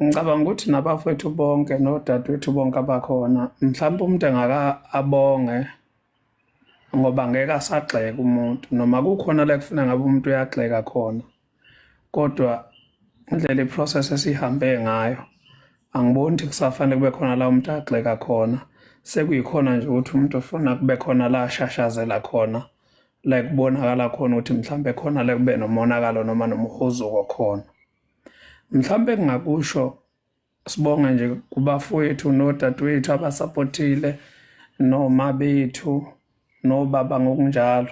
Ngicabanga ukuthi nabafowethu bonke nodadewethu bonke abakhona mhlawumbe umuntu engaka abonge ngoba ngeke asagxeka umuntu noma kukhona la kufuna ngabe umuntu uyagxeka khona kodwa indlela iprocess esihambe ngayo angiboni ukuthi kusafanele kube khona la umuntu agxeka khona sekuyikhona nje ukuthi umuntu ufuna kube khona la ashashazela khona la kubonakala khona ukuthi mhlawumbe khona la kube nomonakalo noma nomhuzuko khona. Mhlawumbe kungakusho sibonge nje kubafowethu nodadewethu abasaphotile noma bethu nobaba ngokunjalo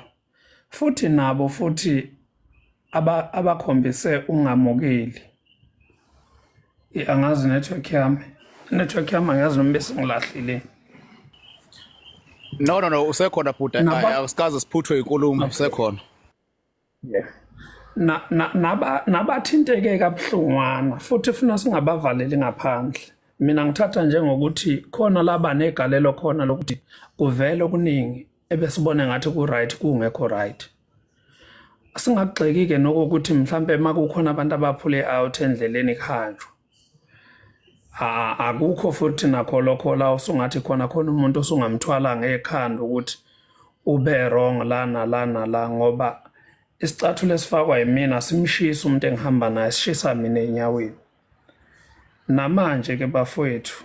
futhi nabo futhi abakhombise ungamukeli angazi network yami angazi noma bese ngilahlile. No, usekhona bhuti. Awusikaze siphuthwe inkulumo, usekhona. Yeah. Nabathinteke kabuhlungwana futhi funa singabavaleli ngaphandle. Mina ngithatha njengokuthi khona laba negalelo khona lokuthi kuvele okuningi ebesibone ngathi ku right kungekho right. Singagxeki-ke nokuthi mhlambe makukhona abantu abaphule out endleleni khanjwa. Akukho futhi nakho lokho la usungathi khona umuntu osungamthwala ngekhanda ukuthi ube wrong la ngoba isicathulo esifakwa yimina simshisa umuntu engihamba naye sishisa mina enyaweni. Namanje ke bafowethu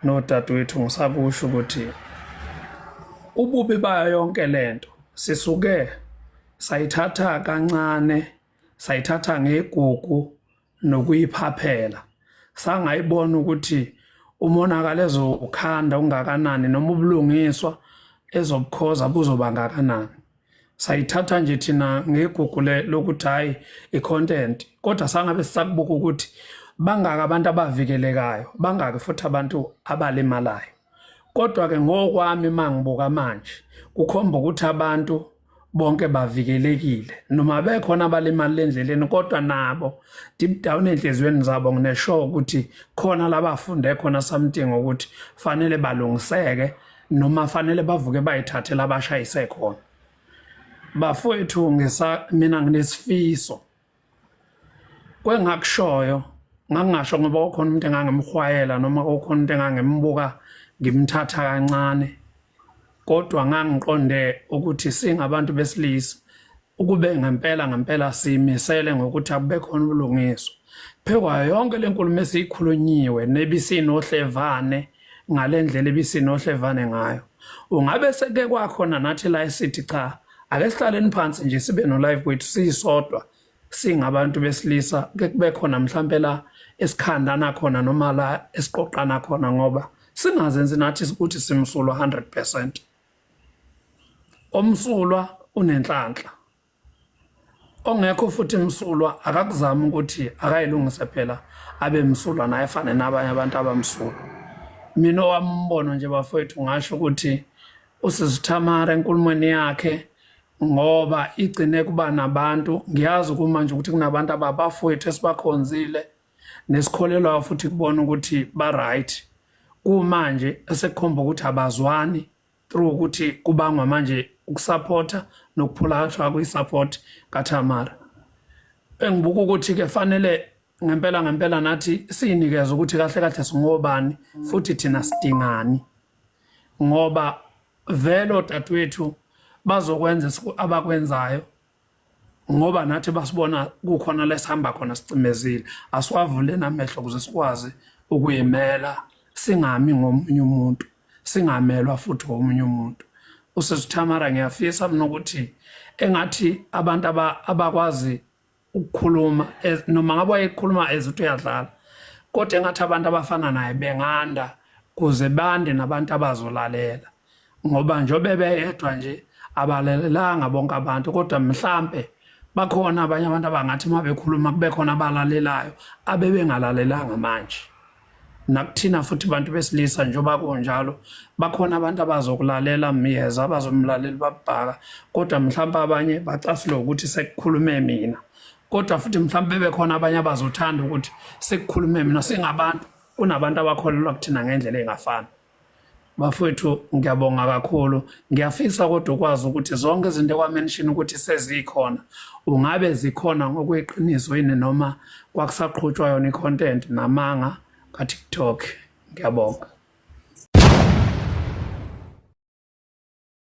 nodadewethu ngisakusho ukuthi ububi bayo yonke lento sisuke sayithatha kancane sayithatha ngegugu nokuyiphaphela sangayibona ukuthi umonakalo ezokhanda ungakanani noma ubulungiswa ezobukhoza buzoba ngakanani. Sayithatha nje thina ngegugu lokuthi hayi icontent kodwa sangabe sisakubuka ukuthi bangaka abantu abavikelekayo bangaka futhi abantu abalimalayo. Kodwa ke ngokwami mangibuka manje kukhomba ukuthi abantu bonke bavikelekile noma bekhona abalimali endleleni kodwa nabo deep down enhlizweni zabo nginesho ukuthi khona labafunde khona something ukuthi fanele balungiseke noma fanele bavuke bayithathela abashayise khona. Bafowethu mina nginesifiso kwengakushoyo ngangasho ngoba ukhona umuntu engangimkhwayela noma ukhona umuntu engangimbuka ngimthatha kancane kodwa ngangiqonde ukuthi singabantu besilisa ukube ngempela simisele ngokuthi akube khona ubulungiswa phekwa yonke lenkulumo esikhulunyiwe nebisinohlevane ngalendlela ebisinohlevane ngayo ungabe seke kwakhona nathi la esithi cha ake sihlaleni phansi nje sibe no live kwethu sisodwa singabantu besilisa ke kube khona mhlambe la esikhandana khona noma la esiqoqana khona ngoba singazenzi nathi ukuthi simsulwa 100%. Omsulwa unenhlanhla ongekho futhi imsulwa akakuzama ukuthi akayilungise phela abe msulwa naye efane nabanye abantu abamsulwa. Mina wambono nje bafowethu ngasho ukuthi usizithamara enkulumweni yakhe ngoba igcine kuba nabantu ngiyazi kumanje ukuthi kunabantu ababafowethu esibakhonzile nesikholelwa futhi kubona ukuthi ba right kumanje esekukhomba ukuthi abazwani through ukuthi kubangwa manje ukusupporta nokuphulathwa kuyisupport kaThamara. Engibuka ukuthi ke fanele ngempela nathi sinikeze ukuthi kahle singobani futhi thina sidingani ngoba vele dadewethu bazokwenza abakwenzayo ngoba nathi basibona kukhona lesihamba khona sicimezile asiwavule namehlo ukuze sikwazi ukuyimela singami ngomunye umuntu singamelwa futhi ngomunye umuntu. Usizithamara ngiyafisa mina ukuthi engathi abantu abakwazi ukukhuluma noma ngabe wayekhuluma ezuthi uyadlala kodwa engathi abantu abafana naye benganda kuze bande nabantu abazolalela ngoba njobe beyedwa nje abalelanga bonke abantu kodwa mhlambe bakhona abanye abantu abangathi mabekhuluma kube khona abalalelayo abebengalalelanga manje. Nakuthina futhi abantu besilisa njoba kunjalo bakhona abantu abazokulalela miyeza abazomlalela babhaka kodwa mhlawumbe abanye bacasile ukuthi sekukhulume mina kodwa futhi mhlawumbe bekhona abanye abazothanda ukuthi sekukhulume mina singabantu kunabantu abakholelwa kuthina ngendlela engafani. bafowethu ngiyabonga kakhulu. Ngiyafisa kodwa ukwazi ukuthi zonke izinto ekwamention ukuthi sezikhona ungabe zikhona ngokweqiniso yini noma kwakusaqhutshwa yona i-content namanga ka-TikTok. Ngiyabonga.